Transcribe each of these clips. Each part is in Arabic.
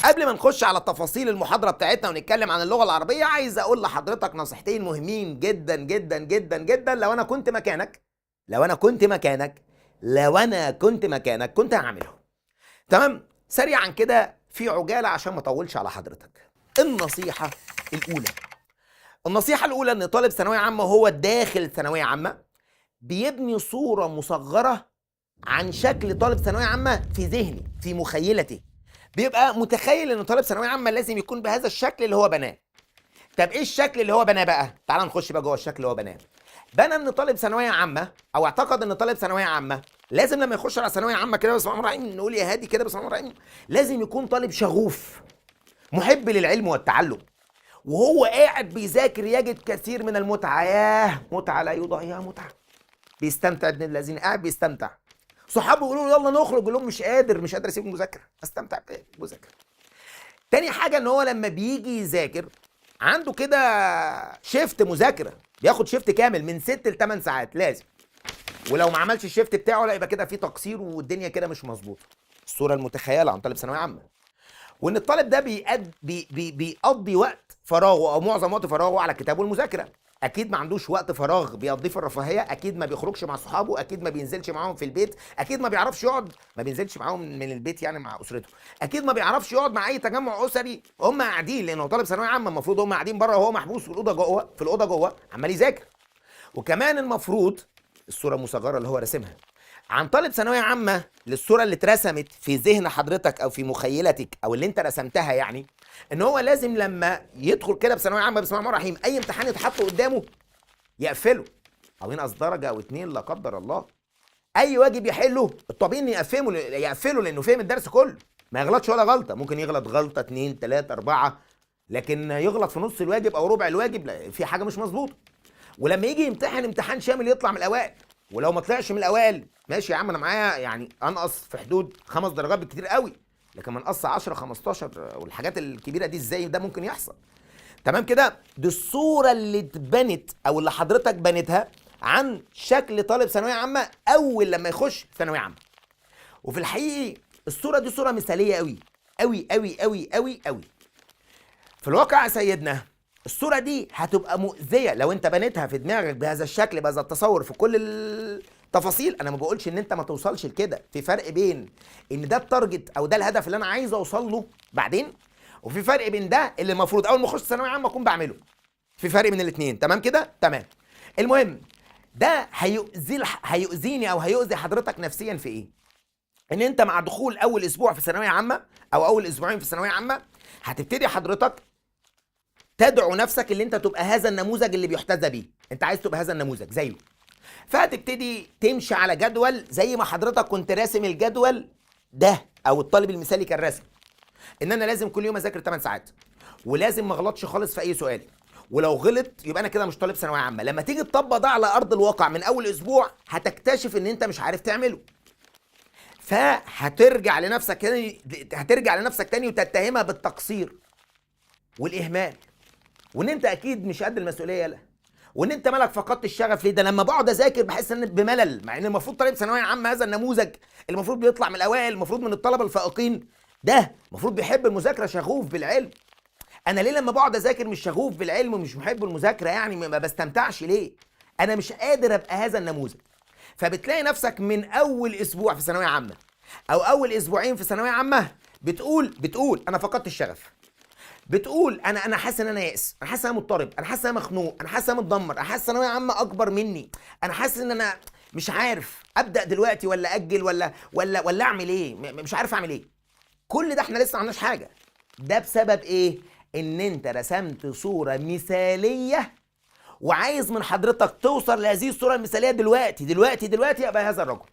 قبل ما نخش على تفاصيل المحاضرة بتاعتنا ونتكلم عن اللغة العربية، عايز أقول لحضرتك نصيحتين مهمين جدا جدا جدا جدا. لو أنا كنت مكانك كنت هعملهم. تمام؟ سريعا كده في عجالة عشان ما أطولش على حضرتك. النصيحة الأولى إن طالب ثانوية عامة هو داخل ثانوية عامة بيبني صورة مصغرة عن شكل طالب ثانوية عامة في ذهني، في مخيلته. بيبقى متخيل ان طالب ثانويه عامه لازم يكون بهذا الشكل اللي هو بناه. طب ايه الشكل اللي هو بناه بقى؟ تعال نخش بقى جوه الشكل اللي هو بناه. بنى ان طالب ثانويه عامه، او اعتقد ان طالب ثانويه عامه لازم لما يخش على ثانويه عامه كده، بسم الله الرحمن الرحيم، نقول يا هادي كده بسم الله الرحمن الرحيم، لازم يكون طالب شغوف محب للعلم والتعلم. وهو قاعد بيذاكر يجد كثير من المتعه. ياه متعه لا يوضع، يا متعه. بيستمتع ابن الذين، قاعد بيستمتع. صحابه يقولوا له يلا نخرج، يقول لهم مش قادر اسيب المذاكره، استمتع بالمذاكره. تاني حاجه ان هو لما بيجي يذاكر عنده كده شيفت مذاكره، بياخد شيفت كامل من 6 ل 8 ساعات لازم. ولو ما عملش الشيفت بتاعه لا يبقى كده في تقصير والدنيا كده مش مظبوطه. الصوره المتخيله عن طالب ثانويه عامه، وان الطالب ده بيقضي وقت فراغه او معظم وقت فراغه على الكتاب والمذاكره. اكيد ما عندوش وقت فراغ بيقضيه في الرفاهيه، اكيد ما بيخرجش مع صحابه، اكيد ما بينزلش معاهم في البيت، اكيد ما بيعرفش يقعد، ما بينزلش معاهم من البيت يعني مع اسرته، اكيد ما بيعرفش يقعد مع اي تجمع اسري هم قاعدين، لانه طالب ثانويه عامه المفروض هم قاعدين بره وهو محبوس في الاوضه جوه عمال يذاكر. وكمان المفروض الصوره المصغره اللي هو راسمها عن طالب ثانويه عامه للصوره اللي اترسمت في ذهن حضرتك او في مخيلتك او اللي انت رسمتها، يعني ان هو لازم لما يدخل كده بثانويه عامه بسم الله الرحمن الرحيم اي امتحان يتحط قدامه يقفله، او ينقص درجه او اتنين لا قدر الله. اي واجب يحله الطبيعي انه يقفله لانه فهم الدرس كله، ما يغلطش ولا غلطه. ممكن يغلط غلطه 2 3 4، لكن يغلط في نص الواجب او ربع الواجب لا، في حاجه مش مظبوطه. ولما يجي يمتحن امتحان شامل يطلع من الاوائل، ولو ما طلعش من الاوائل ماشي يا عم انا معايا يعني انقص في حدود 5 درجات بالكتير قوي، لكن ما نقص 10 15 والحاجات الكبيره دي ازاي ده ممكن يحصل؟ تمام كده. دي الصوره اللي اتبنت او اللي حضرتك بنتها عن شكل طالب ثانويه عامه اول لما يخش ثانويه عامه. وفي الحقيقه الصوره دي صوره مثاليه قوي قوي قوي قوي قوي قوي. في الواقع يا سيدنا الصوره دي هتبقى مؤذيه لو انت بنيتها في دماغك بهذا الشكل بهذا التصور في كل التفاصيل. انا ما بقولش ان انت ما توصلش لكده، في فرق بين ان ده التارجت او ده الهدف اللي انا عايز اوصل له بعدين، وفي فرق بين ده اللي المفروض اول ما اخش ثانويه عامه اكون بعمله. في فرق بين الاثنين. تمام كده؟ تمام. المهم ده هيؤذيني او هيؤذي حضرتك نفسيا في ايه؟ ان انت مع دخول اول اسبوع في ثانويه عامه او اول اسبوعين في ثانويه عامه هتبتدي حضرتك تدعو نفسك اللي انت تبقى هذا النموذج اللي بيحتذى بيه، انت عايز تبقى هذا النموذج زيه. فهتبتدي تمشي على جدول زي ما حضرتك كنت راسم الجدول ده، او الطالب المثالي كان راسم ان انا لازم كل يوم اذاكر 8 ساعات، ولازم ما اغلطش خالص في اي سؤال، ولو غلط يبقى انا كده مش طالب ثانويه عامه. لما تيجي تطبق ده على ارض الواقع من اول اسبوع هتكتشف ان انت مش عارف تعمله، فهترجع لنفسك تاني وتتهمها بالتقصير والاهمال، وان انت اكيد مش قد المسؤوليه لها، وان انت مالك فقدت الشغف. ليه؟ ده لما بقعد اذاكر بحس ان بملل، مع ان المفروض طالب ثانويه عامه هذا النموذج المفروض بيطلع من الاوائل، المفروض من الطلبه الفائقين، ده المفروض بيحب المذاكره شغوف بالعلم. انا ليه لما بقعد اذاكر مش شغوف بالعلم ومش محب المذاكره؟ يعني ما بستمتعش ليه؟ انا مش قادر ابقى هذا النموذج. فبتلاقي نفسك من اول اسبوع في ثانويه عامه او اول اسبوعين في ثانويه عامه بتقول انا فقدت الشغف، بتقول انا حاسس ان انا يائس، انا حاسس ان انا مضطرب، انا حاسس ان انا مخنوق، انا حاسس ان انا متدمر، انا حاسس ثانويه عامه اكبر مني، انا حاسس ان انا مش عارف ابدا دلوقتي ولا اجل ولا اعمل ايه، مش عارف اعمل ايه. كل ده احنا لسه ما عملناش حاجه. ده بسبب ايه؟ ان انت رسمت صوره مثاليه وعايز من حضرتك توصل لهذه الصوره المثاليه دلوقتي ابقى هذا الرجل.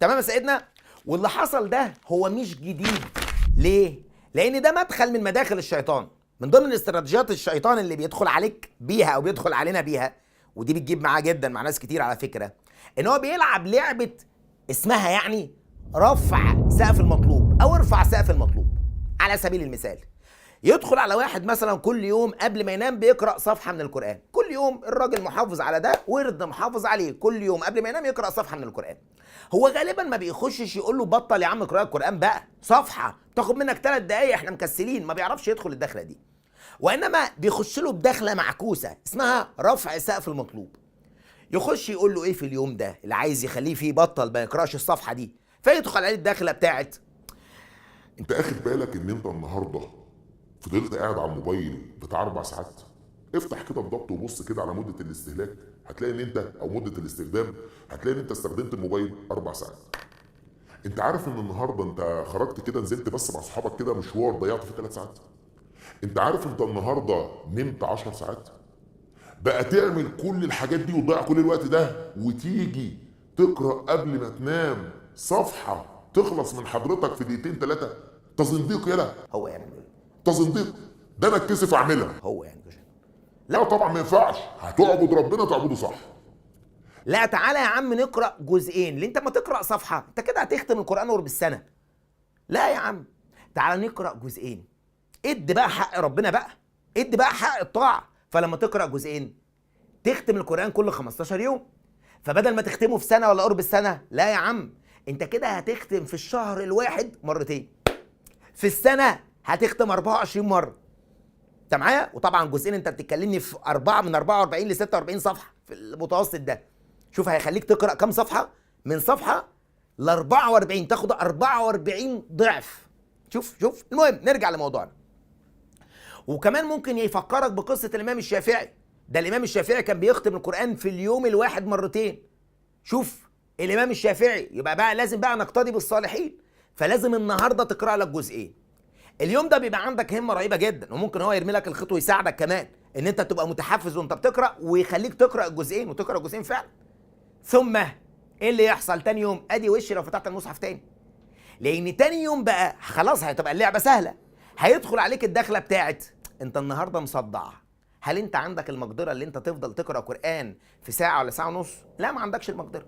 تمام يا سيدنا؟ واللي حصل ده هو مش جديد. ليه؟ لان ده مدخل من مداخل الشيطان، من ضمن استراتيجيات الشيطان اللي بيدخل عليك بيها او بيدخل علينا بيها، ودي بتجيب معاه جدا مع ناس كتير على فكره، ان هو بيلعب لعبه اسمها يعني رفع سقف المطلوب او ارفع سقف المطلوب. على سبيل المثال يدخل على واحد مثلا كل يوم قبل ما ينام بيقرأ صفحة من القرآن، كل يوم الراجل محافظ على ده، ورد محافظ عليه، كل يوم قبل ما ينام يقرأ صفحة من القرآن. هو غالبا ما بيخشش يقول له بطل يا عم قراءة القرآن بقى، صفحة تاخد منك 3 دقايق احنا مكسلين، ما بيعرفش يدخل الدخلة دي. وإنما بيخش له بدخلة معكوسة اسمها رفع سقف المطلوب. يخش يقول له ايه في اليوم ده اللي عايز يخليه فيه بطل ما يقراش الصفحة دي، فيدخل عليه الدخلة بتاعت انت اخد بالك ان انت النهارده فضلت قاعد على الموبايل بتاع 4 ساعات؟ افتح كده الضبط وبص كده على مده الاستهلاك، هتلاقي ان انت او مده الاستخدام، هتلاقي ان انت استخدمت الموبايل 4 ساعات. انت عارف ان النهارده انت خرجت كده نزلت بس مع اصحابك كده مشوار ضيعت فيه 3 ساعات؟ انت عارف انت النهارده نمت 10 ساعات؟ بقى تعمل كل الحاجات دي وتضيع كل الوقت ده وتيجي تقرا قبل ما تنام صفحه تخلص من حضرتك في دقيقتين 3؟ تزنديق يلا، هو يعني تزنديق. ده انا اتكسف اعملها. هو يعني لا طبعا ما ينفعش، هتعبد ربنا تعبده صح. لا تعالى يا عم نقرا جزئين، اللي انت ما تقرا صفحه انت كده هتختم القران ور بالسنه. لا يا عم تعالى نقرا جزئين، ادي بقى حق ربنا بقى، ادي بقى حق الطاعه. فلما تقرا جزئين تختم القران كل 15 يوم، فبدل ما تختمه في سنه ولا قرب السنه، لا يا عم انت كده هتختم في الشهر الواحد مرتين، في السنه هتختم 24 مره. انت معايا؟ وطبعا جزئين انت بتتكلمني في 4 من 44 ل 46 صفحه في المتوسط ده. شوف هيخليك تقرا كام صفحه؟ من صفحه ل 44، تاخد 44 ضعف. شوف المهم نرجع لموضوعنا. وكمان ممكن يفكرك بقصه الامام الشافعي. ده الامام الشافعي كان بيختم القران في اليوم الواحد مرتين. شوف الامام الشافعي، يبقى بقى لازم بقى نقتدي بالصالحين، فلازم النهارده تقرا لك جزئين. اليوم ده بيبقى عندك همه رهيبه جدا، وممكن هو يرمي لك الخيط ويساعدك كمان ان انت تبقى متحفز وانت بتقرا، ويخليك تقرا الجزئين وتقرا الجزئين فعلا. ثم ايه اللي يحصل تاني يوم؟ ادي وش لو فتحت المصحف تاني، لان تاني يوم بقى خلاص هتبقى اللعبه سهله. هيدخل عليك الدخله بتاعت انت النهارده مصدع، هل انت عندك المقدره اللي انت تفضل تقرا قران في ساعه ولا ساعه ونص؟ لا ما عندكش المقدره.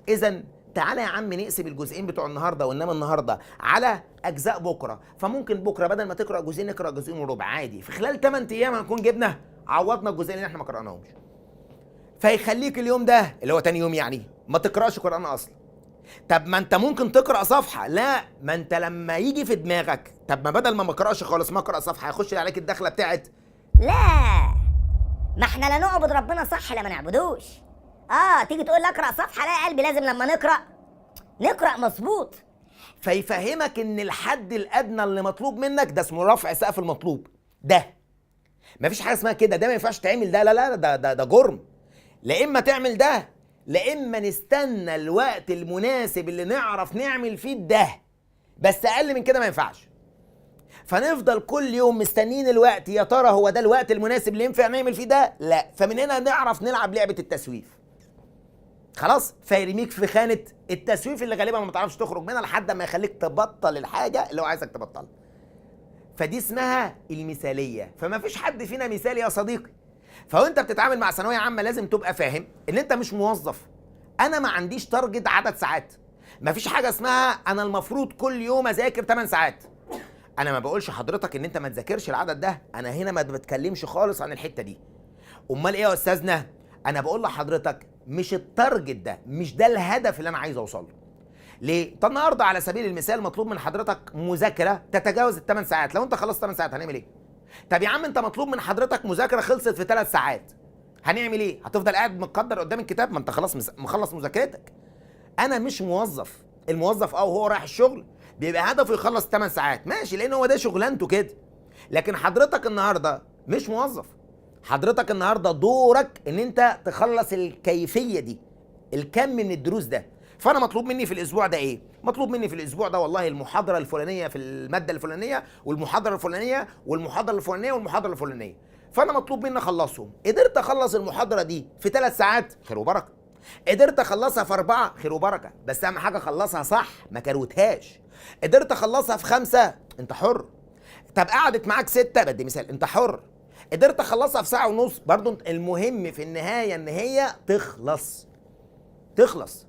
اذا تعالى يا عم نقسم الجزئين بتوع النهارده وننام النهارده على اجزاء بكره، فممكن بكره بدل ما تقرا جزئين نقرا جزئين وربع عادي، في خلال 8 ايام هنكون جبنا عوضنا الجزئين اللي احنا ما قراناهمش. فيخليك اليوم ده اللي هو تاني يوم يعني ما تقراش قران اصلا. طب ما انت ممكن تقرا صفحه، لا ما انت لما يجي في دماغك طب ما بدل ما اقراش خالص ما اقرا صفحه، هيخش عليك الدخله بتاعت لا ما احنا لا نعبد ربنا صح لا ما نعبدوش. تيجي تقول لي اقرا صفحه، لا يا قلبي لازم لما نقرا مظبوط. فيفهمك ان الحد الادنى اللي مطلوب منك ده اسمه رفع سقف المطلوب. ده مفيش حاجه اسمها كده، ده ما ينفعش تعمل ده، لا ده جرم. لا اما تعمل ده، لا اما نستنى الوقت المناسب اللي نعرف نعمل فيه ده، بس اقل من كده ما ينفعش. فنفضل كل يوم مستنين الوقت، يا ترى هو ده الوقت المناسب اللي ينفع نعمل فيه ده؟ لا. فمن هنا نعرف نلعب لعبه التسويف. خلاص فيرميك في خانه التسويف اللي غالبا ما تعرفش تخرج منها لحد ما يخليك تبطل الحاجه اللي هو عايزك تبطلها. فدي اسمها المثاليه. فما فيش حد فينا مثالي يا صديقي. فوانت بتتعامل مع ثانويه عامه لازم تبقى فاهم ان انت مش موظف. انا ما عنديش تارجت عدد ساعات. ما فيش حاجه اسمها انا المفروض كل يوم اذاكر 8 ساعات. انا ما بقولش حضرتك ان انت ما تذاكرش العدد ده، انا هنا ما بتكلمش خالص عن الحته دي. امال ايه يا استاذنا؟ انا بقول لحضرتك مش التارجت ده، مش ده الهدف اللي انا عايز اوصل له. ليه؟ طب النهارده على سبيل المثال مطلوب من حضرتك مذاكره تتجاوز ال8 ساعات، لو انت خلصت 8 ساعات هنعمل ايه؟ طب يا عم انت مطلوب من حضرتك مذاكره خلصت في 3 ساعات، هنعمل ايه؟ هتفضل قاعد متقدر قدام الكتاب؟ ما انت خلاص مخلص مذاكرتك. انا مش موظف. الموظف وهو رايح الشغل بيبقى هدفه يخلص 8 ساعات، ماشي، لان هو ده شغلانته كده. لكن حضرتك النهارده مش موظف. حضرتك النهارده دورك ان انت تخلص الكيفيه دي، الكم من الدروس ده. فانا مطلوب مني في الاسبوع ده ايه؟ مطلوب مني في الاسبوع ده والله المحاضره الفلانيه في الماده الفلانيه، والمحاضره الفلانيه والمحاضره الفلانيه والمحاضره الفلانيه. فانا مطلوب مني اخلصهم. قدرت اخلص المحاضره دي في 3 ساعات خير وبركه. قدرت اخلصها في 4 خير وبركه، بس اهم حاجه اخلصها صح ما كروتهاش. قدرت اخلصها في 5 انت حر. طب قعدت معاك 6 بدي مثال انت حر. قدرت اخلصها في ساعه ونص برضو. المهم في النهايه ان هي تخلص.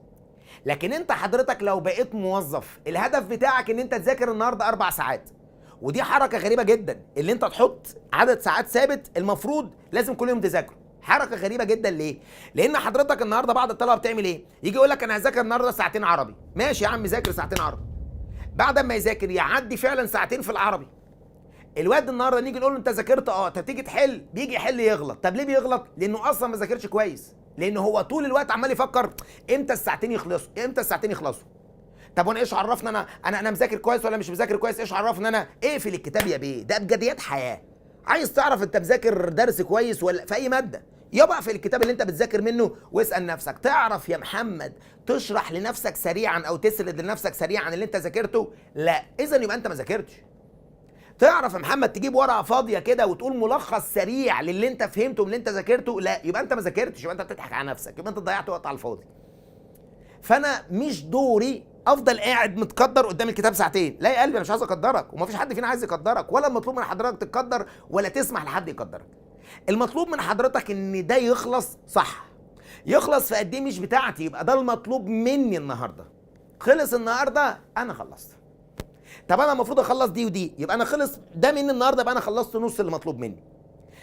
لكن انت حضرتك لو بقيت موظف الهدف بتاعك ان انت تذاكر النهارده 4 ساعات، ودي حركه غريبه جدا، اللي انت تحط عدد ساعات ثابت المفروض لازم كل يوم تذاكره. حركه غريبه جدا ليه؟ لان حضرتك النهارده بعض الطلبه بتعمل ايه؟ يجي يقول لك انا هذاكر النهارده ساعتين عربي. ماشي يا عم ذاكر ساعتين عربي. بعد ما يذاكر يعدي فعلا ساعتين في العربي. الواد النهارده نيجي نقول له انت ذاكرت؟ انت تيجي تحل، بيجي يحل يغلط. طب ليه بيغلط؟ لانه اصلا ما ذاكرش كويس، لان هو طول الوقت عمال يفكر امتى الساعتين يخلصوا، امتى الساعتين يخلصوا. طب وانا ايش عرفنا انا مذاكر كويس ولا مش مذاكر كويس؟ ايش عرفنا انا؟ اقفل الكتاب يا بيه، ده ابجديات حياه. عايز تعرف انت مذاكر درس كويس ولا في اي ماده؟ يبقى اقفل الكتاب اللي انت بتذاكر منه واسال نفسك، تعرف يا محمد تشرح لنفسك سريعا او تسرد لنفسك سريعا اللي انت ذاكرته؟ لا، اذا يبقى انت ما ذاكرتش. تعرف يا محمد تجيب ورقه فاضيه كده وتقول ملخص سريع للي انت فهمته من اللي انت ذاكرته؟ لا، يبقى انت ما ذاكرتش، يبقى انت بتضحك على نفسك، يبقى انت ضيعت وقت على الفاضي. فانا مش دوري افضل قاعد متقدر قدام الكتاب ساعتين. لا يا قلبي، انا مش عايز اقدرك، ومفيش حد فينا عايز يقدرك، ولا المطلوب من حضرتك تتقدر ولا تسمح لحد يقدرك. المطلوب من حضرتك ان ده يخلص صح، يخلص في قد ايه مش بتاعتي، يبقى ده المطلوب مني النهارده. خلص النهارده انا خلصت. طب انا المفروض اخلص دي ودي، يبقى انا خلص ده مني النهارده، يبقى انا خلصت نص اللي مطلوب مني.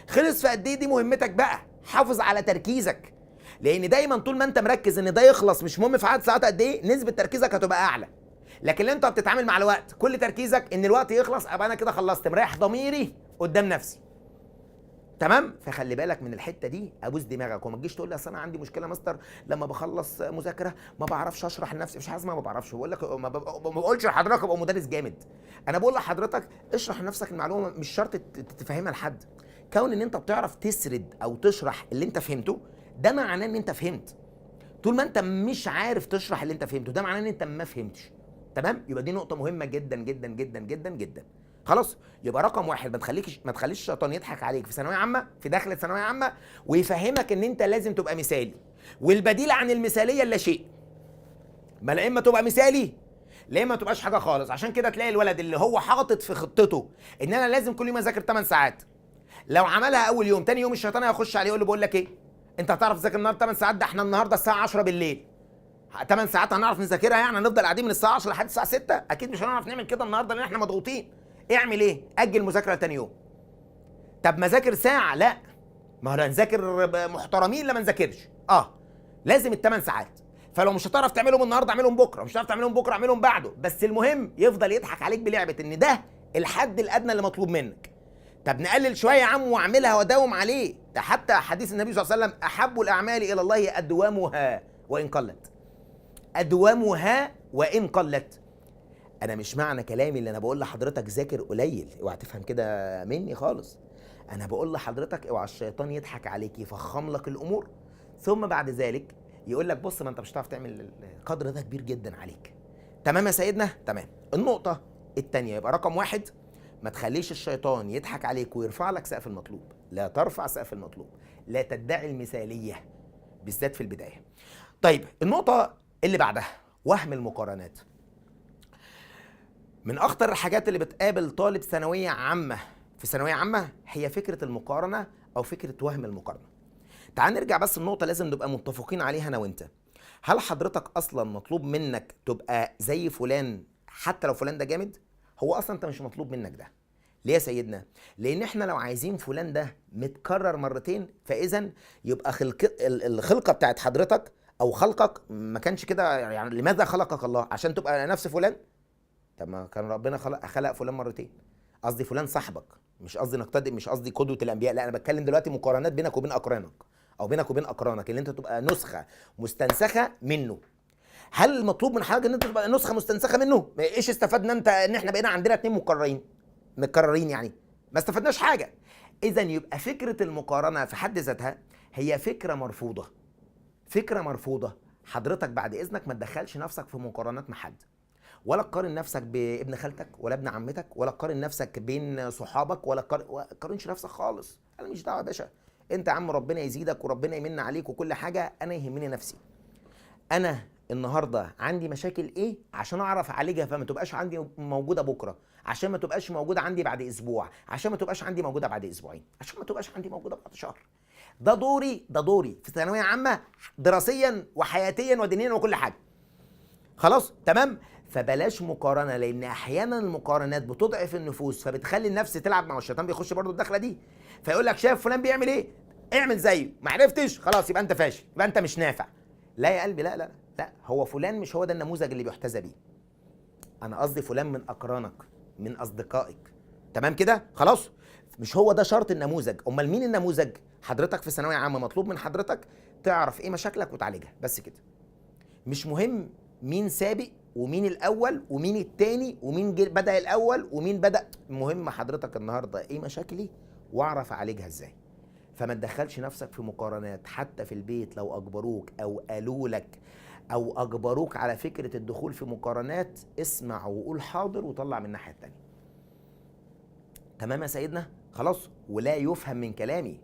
خلص في قد ايه، دي مهمتك بقى. حافظ على تركيزك، لان دايما طول ما انت مركز ان ده يخلص مش مهم في عدد ساعات قد ايه، نسبه تركيزك هتبقى اعلى. لكن اللي انت بتتعامل مع الوقت، كل تركيزك ان الوقت يخلص، ابقى انا كده خلصت، مريح ضميري قدام نفسي. تمام؟ فخلي بالك من الحته دي، ابوس دماغك، وما تجيش تقول لي اصل انا عندي مشكله مستر لما بخلص مذاكره ما بعرفش اشرح لنفسي. مش حاجه اسمها ما بعرفش، بقول لك ما بقولش لحضرتك ابقى مدرس جامد. انا بقول لحضرتك اشرح لنفسك المعلومه، مش شرط تفهمها لحد. كون ان انت بتعرف تسرد او تشرح اللي انت فهمته، ده معناه ان انت فهمت. طول ما انت مش عارف تشرح اللي انت فهمته، ده معناه ان انت ما فهمتش. تمام؟ يبقى دي نقطه مهمه جدا جدا جدا جدا جدا. خلاص؟ يبقى رقم واحد، ما تخليش الشيطان يضحك عليك في ثانويه عامه، في دخله ثانويه عامه، ويفهمك ان انت لازم تبقى مثالي. والبديل عن المثاليه لا شيء. ما لا اما تبقى مثالي، لا اما ما تبقاش حاجه خالص. عشان كده تلاقي الولد اللي هو حاطط في خطته ان انا لازم كل يوم اذاكر 8 ساعات، لو عملها اول يوم، تاني يوم الشيطان هيخش عليه يقول له بقول لك ايه؟ انت هتعرف تذاكر النهارده 8 ساعات؟ ده احنا النهارده الساعه 10 بالليل. 8 ساعات هنعرف نذاكرها؟ يعني هنفضل قاعدين من الساعه 10 لحد الساعه 6؟ اكيد مش هنعرف نعمل كده النهارده لان احنا مضغوطين. اعمل ايه؟ اجل مذاكره تاني يوم. طب ما ذاكر ساعه؟ لا، ما هو نذاكر محترمين لما نذاكرش. لازم ال8 ساعات. فلو مش هتعرف تعملهم النهارده اعملهم بكره، مش هتعرف تعملهم بكره اعملهم بعده، بس المهم يفضل يضحك عليك بلعبه ان ده الحد الادنى اللي مطلوب منك. طب نقلل شويه يا عم واعملها واداوم عليه. ده حتى حديث النبي صلى الله عليه وسلم احب الاعمال الى الله ادومها وان قلت. ادومها وان قلت. انا مش معنى كلامي اللي انا بقول لحضرتك ذاكر قليل، اوعى تفهم كده مني خالص. انا بقول لحضرتك اوعى الشيطان يضحك عليك، يفخم لك الامور، ثم بعد ذلك يقول لك بص ما انت مش هتعرف تعمل، القدر ده كبير جدا عليك. تمام يا سيدنا؟ تمام. النقطه الثانيه، يبقى رقم واحد، ما تخليش الشيطان يضحك عليك ويرفع لك سقف المطلوب. لا ترفع سقف المطلوب، لا تدعي المثاليه بالذات في البدايه. طيب النقطه اللي بعدها، وهم المقارنات. من اخطر الحاجات اللي بتقابل طالب ثانويه عامه في ثانويه عامه هي فكره المقارنه او فكره وهم المقارنه. تعال نرجع بس النقطه لازم نبقى متفقين عليها انا وانت. هل حضرتك اصلا مطلوب منك تبقى زي فلان حتى لو فلان ده جامد؟ هو اصلا انت مش مطلوب منك ده. ليه يا سيدنا؟ لان احنا لو عايزين فلان ده متكرر مرتين، فاذا يبقى الخلقه بتاعت حضرتك او خلقك ما كانش كده. يعني لماذا خلقك الله؟ عشان تبقى نفس فلان؟ طب ما كان ربنا خلق فلان مرتين. قصدي فلان صاحبك، مش قصدي نقتدي، مش قصدي قدوه الانبياء، لا انا بتكلم دلوقتي مقارنات بينك وبين اقرانك او بينك وبين اقرانك، اللي انت تبقى نسخه مستنسخه منه. هل المطلوب من حضرتك ان انت تبقى نسخه مستنسخه منه؟ ايش استفدنا انت ان احنا بقينا عندنا 2 متكررين؟ يعني ما استفدناش حاجه. اذا يبقى فكره المقارنه في حد ذاتها هي فكره مرفوضه. فكره مرفوضه. حضرتك بعد اذنك ما تدخلش نفسك في مقارنات مع حد، ولا تقارن نفسك بابن خالتك ولا ابن عمتك، ولا تقارن نفسك بين صحابك، ولا تقارنش نفسك خالص. انا مش دعوه يا باشا، انت يا عم ربنا يزيدك وربنا يمن عليك وكل حاجه، انا يهمني نفسي. انا النهارده عندي مشاكل ايه عشان اعرف اعالجها، فما تبقاش عندي موجوده بكره، عشان ما تبقاش موجوده عندي بعد اسبوع، عشان ما تبقاش عندي موجوده بعد اسبوعين، عشان ما تبقاش عندي موجوده بعد شهر. ده دوري في ثانويه عامه، دراسيا وحياتيا ودينيا وكل حاجه. خلاص؟ تمام؟ فبلاش مقارنه، لان احيانا المقارنات بتضعف النفوس، فبتخلي النفس تلعب مع الشيطان، بيخش برضو الدخله دي، فيقول لك شايف فلان بيعمل ايه، اعمل زيه، ما عرفتش خلاص يبقى انت فاشل، يبقى انت مش نافع. لا يا قلبي، لا لا لا، هو فلان مش هو ده النموذج اللي بيحتذى بيه. انا قصدي فلان من اقرانك، من اصدقائك، تمام كده؟ خلاص، مش هو ده شرط النموذج. امال مين النموذج؟ حضرتك في ثانويه عامه مطلوب من حضرتك تعرف ايه مشاكلك وتعالجها، بس كده. مش مهم مين سابق ومين الاول ومين التاني ومين بدأ الاول ومين بدأ، المهم حضرتك النهارده ايه مشاكلي واعرف اعالجها ازاي. فما تدخلش نفسك في مقارنات، حتى في البيت لو اجبروك او قالوا لك او اجبروك على فكره الدخول في مقارنات، اسمع وقول حاضر وطلع من الناحيه التانيه. تمام يا سيدنا؟ خلاص. ولا يفهم من كلامي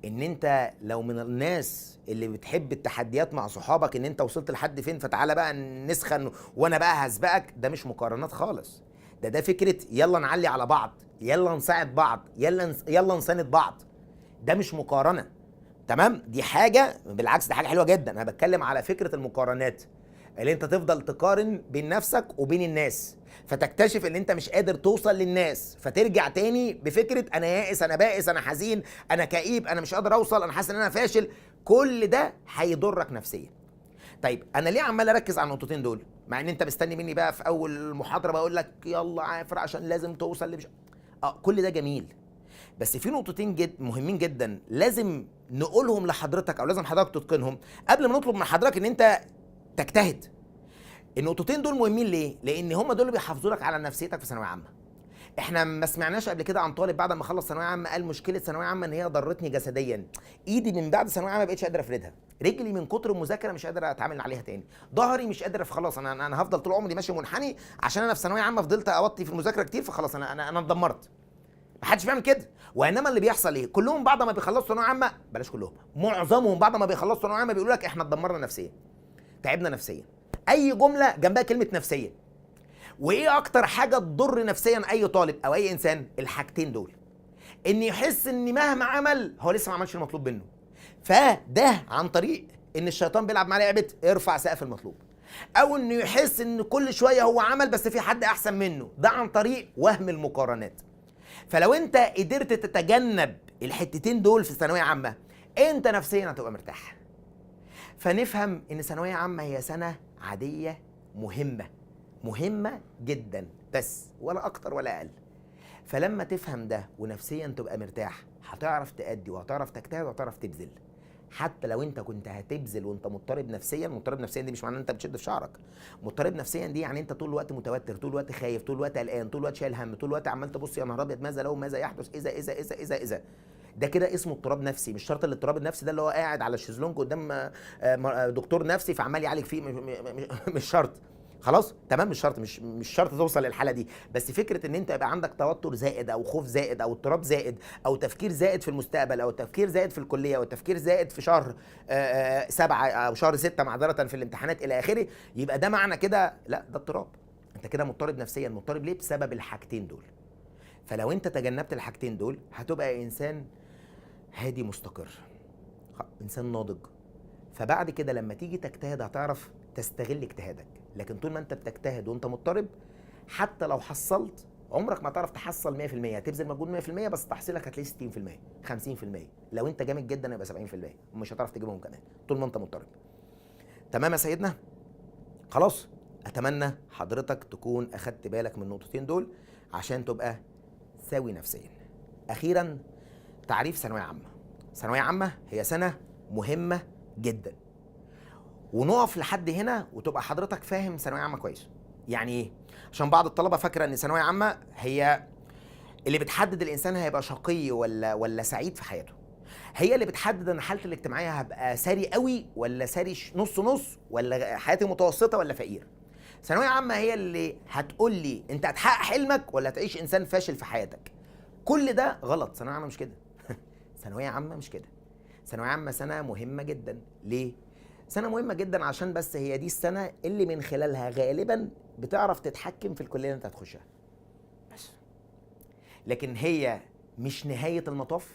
ان انت لو من الناس اللي بتحب التحديات مع صحابك، ان انت وصلت لحد فين فتعالى بقى نسخن وانا بقى هسبقك، ده مش مقارنات خالص. ده فكره يلا نعلي على بعض، يلا نساعد بعض، يلا نساند بعض. ده مش مقارنه. تمام؟ دي حاجه بالعكس، دي حاجه حلوه جدا. انا بتكلم على فكره المقارنات، اللي انت تفضل تقارن بين نفسك وبين الناس، فتكتشف ان انت مش قادر توصل للناس، فترجع تاني بفكره انا يائس، انا بائس، انا حزين، انا كئيب، انا مش قادر اوصل، انا حاسس ان انا فاشل. كل ده هيضرك نفسيا. طيب انا ليه عمال اركز على النقطتين دول، مع ان انت مستني مني بقى في اول محاضره بقول لك يلا عافر عشان لازم توصل كل ده جميل، بس في نقطتين مهمين جدا لازم نقولهم لحضرتك، او لازم حضرتك تتقنهم قبل ما نطلب من حضرتك ان انت تجتهد. النقطتين دول مهمين ليه؟ لان هم دول اللي بيحافظوا لك على نفسيتك في ثانويه عامه. احنا ما سمعناش قبل كده عن طالب بعد ما خلص ثانويه عامه قال مشكله ثانويه عامه ان هي ضرتني جسديا، ايدي من بعد ثانويه عامه ما بقتش قادر افردها، رجلي من كتر المذاكره مش قادر اتعامل عليها تاني، ظهري مش قادر، خلاص انا هفضل طول عمري ماشي منحني عشان انا في ثانويه عامه فضلت اوطي في المذاكره كتير، فخلاص انا اتدمرت. ما حدش بيعمل كده. وانما اللي بيحصل ايه؟ كلهم بعد ما بيخلصوا ثانويه عامه، بلاش كلهم، معظمهم بعد ما بيخلصوا ثانويه عامه بيقولوا لك احنا اتدمرنا نفسيا، تعبنا نفسيا. اي جمله جنبها كلمه نفسيا. وايه اكتر حاجه تضر نفسيا اي طالب او اي انسان؟ الحاجتين دول، ان يحس ان مهما عمل هو لسه ما عملش المطلوب منه، فده عن طريق ان الشيطان بيلعب معاه لعبه ارفع سقف المطلوب، او انه يحس ان كل شويه هو عمل بس في حد احسن منه، ده عن طريق وهم المقارنات. فلو انت قدرت تتجنب الحتتين دول في ثانويه عامه، انت نفسيا هتبقى مرتاح. فنفهم ان ثانويه عامه هي سنه عاديه مهمه جدا، بس ولا اكتر ولا اقل. فلما تفهم ده ونفسيا تبقى مرتاح، هتعرف تأدي وهتعرف تجتهد وهتعرف تبذل. حتى لو انت كنت هتبذل وانت مضطرب نفسيا، مضطرب نفسيا دي مش معناه ان انت بتشد في شعرك. مضطرب نفسيا دي يعني انت طول الوقت متوتر، طول الوقت خايف، طول الوقت قلقان، طول الوقت شايل هم، طول الوقت عمال تبص يا نهار ابيض ماذا لو، ماذا يحدث، اذا ده كده اسمه اضطراب نفسي. مش شرط الاضطراب النفسي ده اللي هو قاعد على الشيزلونج قدام دكتور نفسي فعمال يعالج فيه، مش شرط. خلاص تمام، مش شرط توصل للحاله دي، بس فكره ان انت يبقى عندك توتر زائد او خوف زائد او اضطراب زائد او تفكير زائد في المستقبل او تفكير زائد في الكليه او تفكير زائد في شهر 7 او شهر 6 معذره في الامتحانات الى اخره، يبقى ده معنى كده لا، ده اضطراب. انت كده مضطرب نفسيا. مضطرب ليه؟ بسبب الحاجتين دول. فلو انت تجنبت الحاجتين دول هتبقى انسان هادي مستقر، انسان ناضج. فبعد كده لما تيجي تجتهد هتعرف تستغل اجتهادك. لكن طول ما انت بتجتهد وانت مضطرب، حتى لو حصلت عمرك ما تعرف تحصل 100%، هتبذل مجهود 100% بس تحصيلك هتلاقيه 60%، 50%. لو انت جامد جدا يبقى 70%، ومش هتعرف تجيبهم كمان طول ما انت مضطرب. تمام يا سيدنا؟ خلاص. اتمنى حضرتك تكون اخدت بالك من النقطتين دول عشان تبقى سوي نفسيا. اخيرا، تعريف ثانويه عامه. ثانويه عامه هي سنه مهمه جدا، ونقف لحد هنا وتبقى حضرتك فاهم ثانويه عامه كويس. يعني ايه؟ عشان بعض الطلبه فاكره ان ثانويه عامه هي اللي بتحدد الانسان هيبقى شقي ولا سعيد في حياته. هي اللي بتحدد ان حالتي الاجتماعيه هبقى ثري قوي ولا ثري نص نص، ولا حياتي متوسطه ولا فقير. ثانويه عامه هي اللي هتقول لي انت هتحقق حلمك ولا هتعيش انسان فاشل في حياتك. كل ده غلط. ثانويه عامه مش كده. ثانويه عامه مش كده. ثانويه عامه سنه مهمه جدا. ليه؟ سنه مهمه جدا عشان بس هي دي السنه اللي من خلالها غالبا بتعرف تتحكم في الكليه اللي انت هتخشها بس. لكن هي مش نهايه المطاف،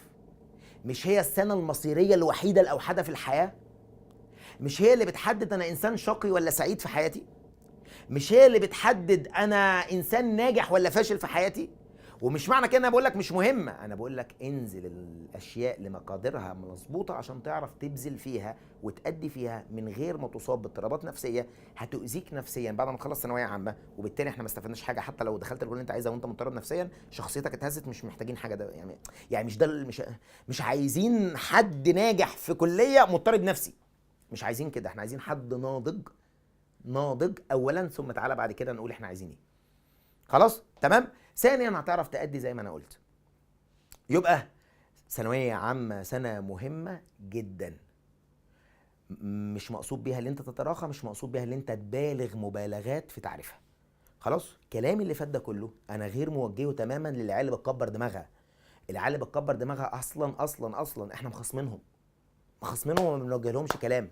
مش هي السنه المصيريه الوحيده الاوحده في الحياه، مش هي اللي بتحدد انا انسان شقي ولا سعيد في حياتي، مش هي اللي بتحدد انا انسان ناجح ولا فاشل في حياتي. ومش معنى كده انا بقول لك مش مهمه، انا بقول لك انزل الاشياء لمقاديرها مظبوطه عشان تعرف تبذل فيها وتأدي فيها من غير ما تصاب باضطرابات نفسيه هتؤذيك نفسيا بعد ما تخلص ثانويه عامه، وبالتالي احنا ما استفدناش حاجه. حتى لو دخلت الكليه اللي انت عايزها وانت مضطرب نفسيا شخصيتك اتهزت، مش محتاجين حاجه ده يعني مش ده مش عايزين حد ناجح في كليه مضطرب نفسي، مش عايزين كده. احنا عايزين حد ناضج اولا، ثم تعالى بعد كده نقول احنا عايزين ايه. خلاص تمام. ثانيا هتعرف تأدي زي ما انا قلت. يبقى ثانويه عامه سنه مهمه جدا، مش مقصود بيها اللي انت تتراخى، مش مقصود بيها اللي انت تبالغ مبالغات في تعريفها. خلاص كلامي اللي فات ده كله انا غير موجهه تماما للعيال اللي بتكبر دماغها. العيال اللي بتكبر دماغها اصلا احنا مخاصمينهم وما بنوجه لهمش كلام،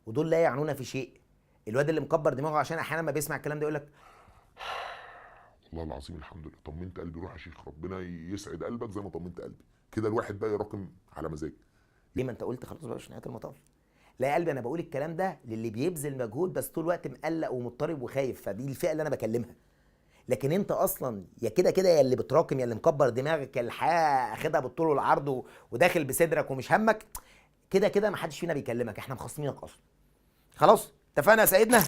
ودول لا يعنونا في شيء. الواد اللي مكبر دماغه عشان احيانا ما بيسمع الكلام ده يقول لك والله العظيم الحمد لله طمنت قلبي، روح يا شيخ ربنا يسعد قلبك زي ما طمنت قلبي. كده الواحد بقى يراكم على مزاج. ليه؟ ما انت قلت خلاص بقى مش نهايه المطاف. لا يا قلبي، انا بقول الكلام ده للي بيبذل مجهود بس طول الوقت مقلق ومضطرب وخايف، فدي الفئه اللي انا بكلمها. لكن انت اصلا يا كده يا اللي بتراكم يا اللي مكبر دماغك يا الحياه اخدها بالطول والعرض وداخل بصدرك ومش همك، كده ما حدش فينا بيكلمك، احنا مخاصمينك اصلا. خلاص اتفقنا يا سيدنا.